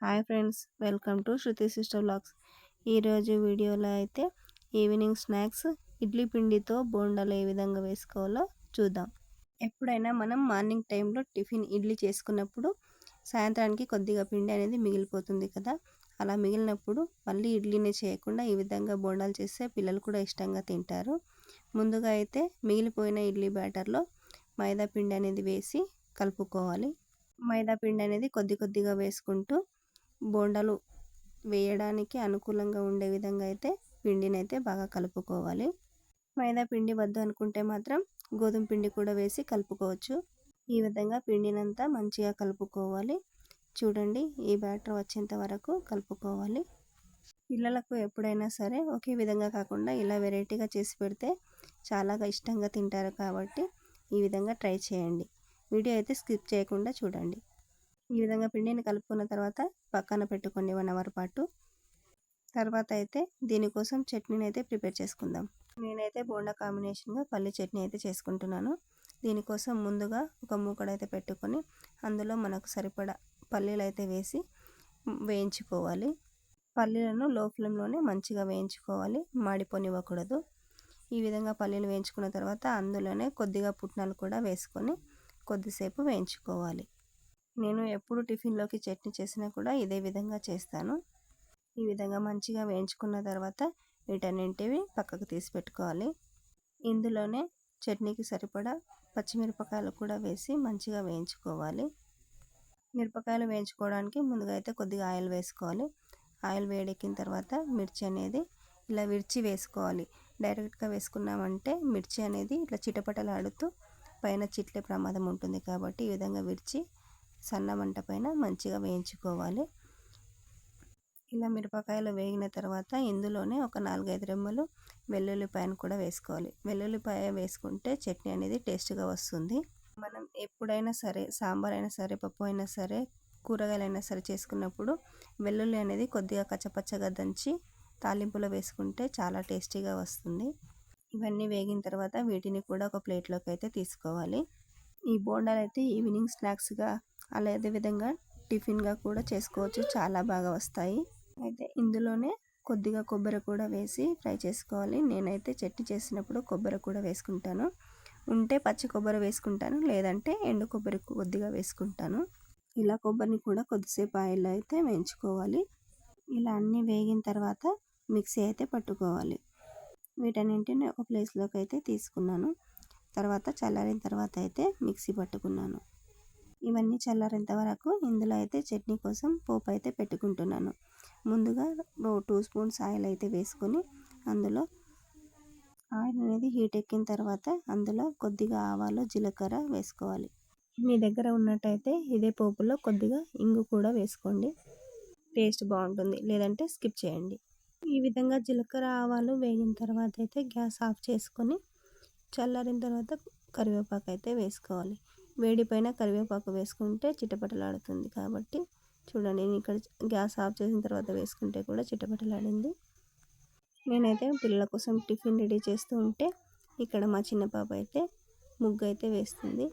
Hi friends, welcome to Shruti sister vlogs. ఈరోజు వీడియోలో అయితే ఈవినింగ్ స్నాక్స్ ఇడ్లీ పిండితో బోండాలు ఏ విధంగా వేసుకోవాలో చూద్దాం. ఎప్పుడైనా మనం మార్నింగ్ టైంలో టిఫిన్ ఇడ్లీ చేసుకున్నప్పుడు సాయంత్రానికి కొద్దిగా పిండి అనేది మిగిలిపోతుంది కదా. అలా మిగిలినప్పుడు మళ్ళీ ఇడ్లీనే చేయకుండా ఈ విధంగా బోండాలు చేస్తే పిల్లలు కూడా ఇష్టంగా తింటారు. ముందుగా అయితే మిగిలిపోయిన ఇడ్లీ బ్యాటర్లో మైదా పిండి అనేది వేసి కలుపుకోవాలి. మైదా పిండి అనేది కొద్దిగా వేసుకుంటూ బోండాలు వేయడానికి అనుకూలంగా ఉండే విధంగా అయితే పిండిని అయితే బాగా కలుపుకోవాలి. మైదా పిండి వద్దు అనుకుంటే మాత్రం గోధుమ పిండి కూడా వేసి కలుపుకోవచ్చు. ఈ విధంగా పిండినంతా మంచిగా కలుపుకోవాలి. చూడండి, ఈ బ్యాటర్ వచ్చేంత వరకు కలుపుకోవాలి. పిల్లలకు ఎప్పుడైనా సరే ఒకే విధంగా కాకుండా ఇలా వెరైటీగా చేసి పెడితే చాలా ఇష్టంగా తింటారు కాబట్టి ఈ విధంగా ట్రై చేయండి. వీడియో అయితే స్కిప్ చేయకుండా చూడండి. ఈ విధంగా పిండిని కలుపుకున్న తర్వాత పక్కన పెట్టుకోండి 1 అవర్ పాటు. తర్వాత అయితే దీనికోసం చట్నీని అయితే ప్రిపేర్ చేసుకుందాం. నేనైతే బోండా కాంబినేషన్గా పల్లి చట్నీ అయితే చేసుకుంటున్నాను. దీనికోసం ముందుగా ఒక మూకడైతే పెట్టుకొని అందులో మనకు సరిపడా పల్లీలు అయితే వేసి వేయించుకోవాలి. పల్లీలను లో ఫ్లేమ్లోనే మంచిగా వేయించుకోవాలి, మాడిపోనివ్వకూడదు. ఈ విధంగా పల్లీలు వేయించుకున్న తర్వాత అందులోనే కొద్దిగా పుట్నాలు కూడా వేసుకొని కొద్దిసేపు వేయించుకోవాలి. నేను ఎప్పుడు టిఫిన్లోకి చట్నీ చేసినా కూడా ఇదే విధంగా చేస్తాను. ఈ విధంగా మంచిగా వేయించుకున్న తర్వాత వీటన్నింటివి పక్కకు తీసి పెట్టుకోవాలి. ఇందులోనే చట్నీకి సరిపడా పచ్చిమిరపకాయలు కూడా వేసి మంచిగా వేయించుకోవాలి. మిరపకాయలు వేయించుకోవడానికి ముందుగా అయితే కొద్దిగా ఆయిల్ వేసుకోవాలి. ఆయిల్ వేడెక్కిన తర్వాత మిర్చి అనేది ఇలా విరిచి వేసుకోవాలి. డైరెక్ట్గా వేసుకున్నామంటే మిర్చి అనేది ఇట్లా చిటపటలాడుతూ పైన చిట్లే ప్రమాదం ఉంటుంది కాబట్టి ఈ విధంగా విరిచి సన్న మంట పైన మంచిగా వేయించుకోవాలి. ఇలా మిరపకాయలు వేగిన తర్వాత ఇందులోనే ఒక 4-5 రెమ్మలు వెల్లుల్లిపాయను కూడా వేసుకోవాలి. వెల్లుల్లిపాయ వేసుకుంటే చట్నీ అనేది టేస్ట్గా వస్తుంది. మనం ఎప్పుడైనా సరే సాంబార్ అయినా సరే, పప్పు అయినా సరే, కూరగాయలైనా సరే చేసుకున్నప్పుడు వెల్లుల్లి అనేది కొద్దిగా కచ్చపచ్చగా దంచి తాలింపులో వేసుకుంటే చాలా టేస్టీగా వస్తుంది. ఇవన్నీ వేగిన తర్వాత వీటిని కూడా ఒక ప్లేట్లోకి అయితే తీసుకోవాలి. ఈ బోండాలు అయితే ఈవినింగ్ స్నాక్స్గా అదే విధంగా టిఫిన్గా కూడా చేసుకోవచ్చు, చాలా బాగా వస్తాయి. అయితే ఇందులోనే కొద్దిగా కొబ్బరి కూడా వేసి ఫ్రై చేసుకోవాలి. నేనైతే చట్నీ చేసినప్పుడు కొబ్బరి కూడా వేసుకుంటాను. ఉంటే పచ్చి కొబ్బరి వేసుకుంటాను, లేదంటే ఎండు కొబ్బరి కొద్దిగా వేసుకుంటాను. ఇలా కొబ్బరిని కూడా కొద్దిసేపు ఆయిల్లో అయితే వేయించుకోవాలి. ఇలా అన్నీ వేగిన తర్వాత మిక్సీ అయితే పట్టుకోవాలి. వీటన్నింటిని ఒక ప్లేస్లోకి అయితే తీసుకున్నాను. తర్వాత చల్లారిన తర్వాత అయితే మిక్సీ పట్టుకున్నాను. ఇవన్నీ చల్లారేంత వరకు ఇందులో అయితే చట్నీ కోసం పోపు అయితే పెట్టుకుంటున్నాను. ముందుగా 2 స్పూన్స్ ఆయిల్ అయితే వేసుకొని అందులో ఆయిల్ అనేది హీట్ ఎక్కిన తర్వాత అందులో కొద్దిగా ఆవాలు, జీలకర్ర వేసుకోవాలి. మీ దగ్గర ఉన్నట్టయితే ఇదే పోపులో కొద్దిగా ఇంగు కూడా వేసుకోండి, టేస్ట్ బాగుంటుంది. లేదంటే స్కిప్ చేయండి. ఈ విధంగా జీలకర్ర, ఆవాలు వేగిన తర్వాత అయితే గ్యాస్ ఆఫ్ చేసుకొని చల్లారిన తర్వాత కరివేపాకు అయితే వేసుకోవాలి. వేడి పైన కరివేపాకు వేసుకుంటే చిటపటలాడుతుంది కాబట్టి చూడండి, నేను ఇక్కడ గ్యాస్ ఆఫ్ చేసిన తర్వాత వేసుకుంటే కూడా చిటపటలాడింది. నేనైతే పిల్లల కోసం టిఫిన్ రెడీ చేస్తూ ఉంటే ఇక్కడ మా చిన్న పాప అయితే ముగ్గు అయితే వేస్తుంది.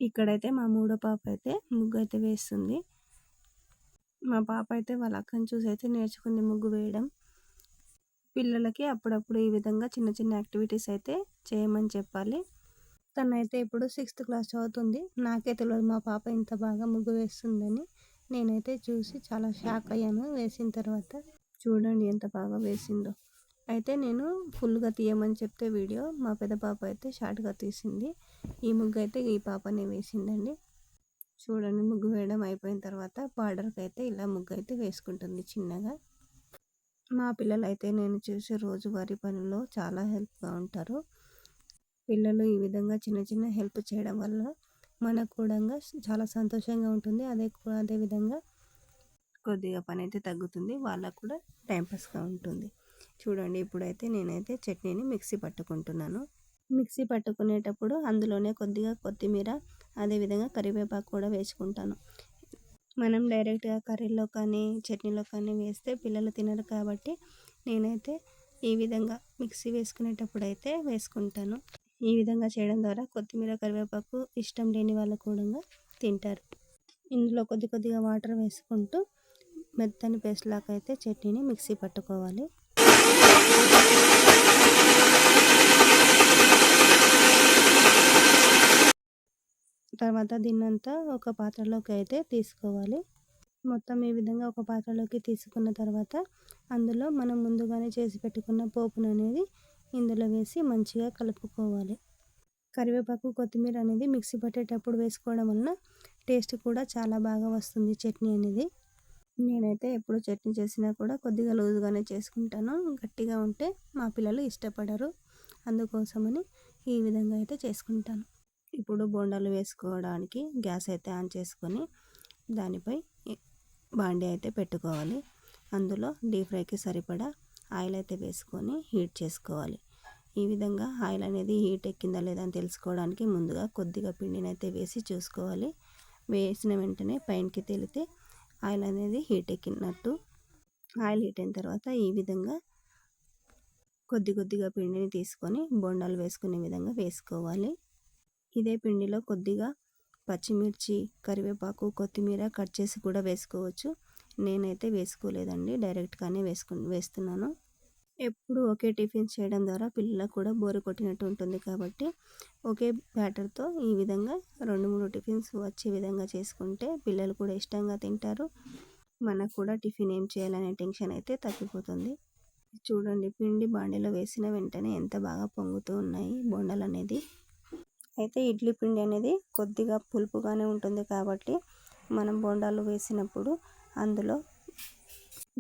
ఇక్కడైతే మా 3వ పాప అయితే ముగ్గు అయితే వేస్తుంది. మా పాప అయితే వాళ్ళ అక్కని చూసి అయితే నేర్చుకుంది ముగ్గు వేయడం. పిల్లలకి అప్పుడప్పుడు ఈ విధంగా చిన్న చిన్న యాక్టివిటీస్ అయితే చేయమని చెప్పాలి. తనైతే ఇప్పుడు 6th క్లాస్ చదువుతుంది. నాకే తెలియదు మా పాప ఇంత బాగా ముగ్గు వేస్తుందని. నేనైతే చూసి చాలా షాక్ అయ్యాను వేసిన తర్వాత. చూడండి ఎంత బాగా వేసిందో. అయితే నేను ఫుల్గా తీయమని చెప్తే వీడియో మా పెద్ద పాప అయితే షార్ట్గా తీసింది. ఈ ముగ్గు అయితే ఈ పాపనే వేసిందండి. చూడండి, ముగ్గు వేయడం అయిపోయిన తర్వాత బార్డర్కి అయితే ఇలా ముగ్గు అయితే వేసుకుంటుంది చిన్నగా. మా పిల్లలు అయితే నేను చేసే రోజువారీ పనుల్లో చాలా హెల్ప్గా ఉంటారు. పిల్లలు ఈ విధంగా చిన్న చిన్న హెల్ప్ చేయడం వల్ల మనకు కూడా చాలా సంతోషంగా ఉంటుంది. అదే విధంగా కొద్దిగా పని అయితే తగ్గుతుంది, వాళ్ళకు కూడా టైంపాస్గా ఉంటుంది. చూడండి, ఇప్పుడైతే నేనైతే చట్నీని మిక్సీ పట్టుకుంటున్నాను. మిక్సీ పట్టుకునేటప్పుడు అందులోనే కొద్దిగా కొత్తిమీర, అదేవిధంగా కరివేపాకు కూడా వేసుకుంటాను. మనం డైరెక్ట్గా కర్రీలో కానీ చట్నీలో కానీ వేస్తే పిల్లలు తినరు కాబట్టి నేనైతే ఈ విధంగా మిక్సీ వేసుకునేటప్పుడు అయితే వేసుకుంటాను. ఈ విధంగా చేయడం ద్వారా కొత్తిమీర, కరివేపాకు ఇష్టం లేని వాళ్ళు కూడా తింటారు. ఇందులో కొద్దిగా వాటర్ వేసుకుంటూ మెత్తని పేస్ట్ లాగా అయితే చట్నీని మిక్సీ పట్టుకోవాలి. తర్వాత దీన్నంతా ఒక పాత్రలోకి అయితే తీసుకోవాలి. మొత్తం ఈ విధంగా ఒక పాత్రలోకి తీసుకున్న తర్వాత అందులో మనం ముందుగానే చేసి పెట్టుకున్న పోపుననేది ఇందులో వేసి మంచిగా కలుపుకోవాలి. కరివేపాకు, కొత్తిమీర అనేది మిక్సీ పట్టేటప్పుడు వేసుకోవడం వలన టేస్ట్ కూడా చాలా బాగా వస్తుంది చట్నీ అనేది. నేనైతే ఎప్పుడు చట్నీ చేసినా కూడా కొద్దిగా లూజ్గానే చేసుకుంటాను. గట్టిగా ఉంటే మా పిల్లలు ఇష్టపడరు. అందుకోసమని ఈ విధంగా అయితే చేసుకుంటాను. ఇప్పుడు బోండాలు వేసుకోవడానికి గ్యాస్ అయితే ఆన్ చేసుకొని దానిపై బాండీ అయితే పెట్టుకోవాలి. అందులో డీప్ ఫ్రైకి సరిపడా ఆయిల్ అయితే వేసుకొని హీట్ చేసుకోవాలి. ఈ విధంగా ఆయిల్ అనేది హీట్ ఎక్కిందా లేదా అని తెలుసుకోవడానికి ముందుగా కొద్దిగా పిండిని అయితే వేసి చూసుకోవాలి. వేసిన వెంటనే పైనకి తేలితే ఆయిల్ అనేది హీట్ ఎక్కినట్టు. ఆయిల్ హీట్ అయిన తర్వాత ఈ విధంగా కొద్దిగా పిండిని తీసుకొని బోండాలు వేసుకునే విధంగా వేసుకోవాలి. ఇదే పిండిలో కొద్దిగా పచ్చిమిర్చి, కరివేపాకు, కొత్తిమీర కట్ చేసి కూడా వేసుకోవచ్చు. నేనైతే వేసుకోలేదండి, డైరెక్ట్గానే వేస్తున్నాను. ఎప్పుడు ఒకే టిఫిన్ చేయడం ద్వారా పిల్లలకు కూడా బోరు కొట్టినట్టు ఉంటుంది కాబట్టి ఒకే బ్యాటర్తో ఈ విధంగా 2-3 టిఫిన్స్ వచ్చే విధంగా చేసుకుంటే పిల్లలు కూడా ఇష్టంగా తింటారు. మనకు కూడా టిఫిన్ ఏం చేయాలనే టెన్షన్ అయితే తగ్గిపోతుంది. చూడండి, పిండి బాండీలో వేసిన వెంటనే ఎంత బాగా పొంగుతూ ఉన్నాయి బోండాలు అనేది. అయితే ఇడ్లీ పిండి అనేది కొద్దిగా పులుపుగానే ఉంటుంది కాబట్టి మనం బోండాలు వేసినప్పుడు అందులో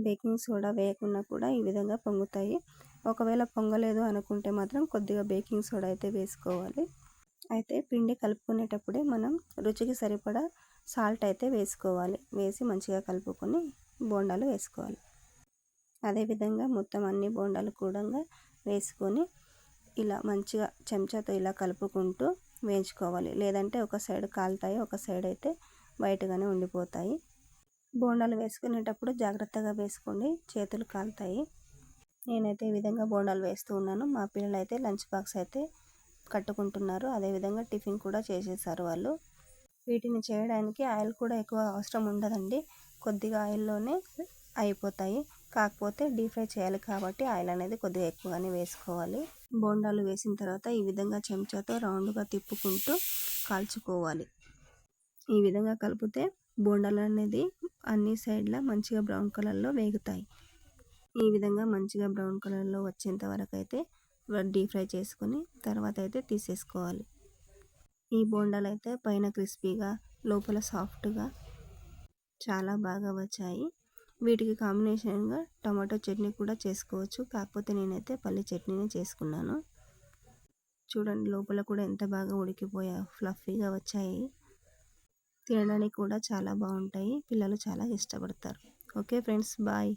బేకింగ్ సోడా వేయకుండా కూడా ఈ విధంగా పొంగుతాయి. ఒకవేళ పొంగలేదు అనుకుంటే మాత్రం కొద్దిగా బేకింగ్ సోడా అయితే వేసుకోవాలి. అయితే పిండి కలుపుకునేటప్పుడే మనం రుచికి సరిపడా సాల్ట్ అయితే వేసుకోవాలి. వేసి మంచిగా కలుపుకొని బోండాలు వేసుకోవాలి. అదేవిధంగా మొత్తం అన్ని బోండాలు కూడా వేసుకొని ఇలా మంచిగా చెంచాతో ఇలా కలుపుకుంటూ వేయించుకోవాలి. లేదంటే ఒక సైడ్ కాలుతాయి, ఒక సైడ్ అయితే వైట్గానే ఉండిపోతాయి. బోండాలు వేసుకునేటప్పుడు జాగ్రత్తగా వేసుకోండి, చేతులు కాలుతాయి. నేనైతే ఈ విధంగా బోండాలు వేస్తూ ఉన్నాను. మా పిల్లలు అయితే లంచ్ బాక్స్ అయితే కట్టుకుంటున్నారు. అదేవిధంగా టిఫిన్ కూడా చేసేసారు వాళ్ళు. వీటిని చేయడానికి ఆయిల్ కూడా ఎక్కువ అవసరం ఉండదండి, కొద్దిగా ఆయిల్లోనే అయిపోతాయి. కాకపోతే డీప్ ఫ్రై చేయాలి కాబట్టి ఆయిల్ అనేది కొద్దిగా ఎక్కువగానే వేసుకోవాలి. బోండాలు వేసిన తర్వాత ఈ విధంగా చెంచాతో రౌండ్గా తిప్పుకుంటూ కాల్చుకోవాలి. ఈ విధంగా కలిపితే బోండాలు అనేది అన్ని సైడ్ల మంచిగా బ్రౌన్ కలర్లో వేగుతాయి. ఈ విధంగా మంచిగా బ్రౌన్ కలర్లో వచ్చేంత వరకు అయితే డీప్ ఫ్రై చేసుకొని తర్వాత అయితే తీసేసుకోవాలి. ఈ బోండాలు అయితే పైన క్రిస్పీగా, లోపల సాఫ్ట్గా చాలా బాగా వచ్చాయి. వీటికి కాంబినేషన్గా టమాటో చట్నీ కూడా చేసుకోవచ్చు. కాకపోతే నేనైతే పల్లి చట్నీనే చేసుకున్నాను. చూడండి, లోపల కూడా ఎంత బాగా ఉడికిపోయా ఫ్లఫీగా వచ్చాయి. తినడానికి కూడా చాలా బాగుంటాయి. పిల్లలు చాలా ఇష్టపడతారు. Okay friends, bye.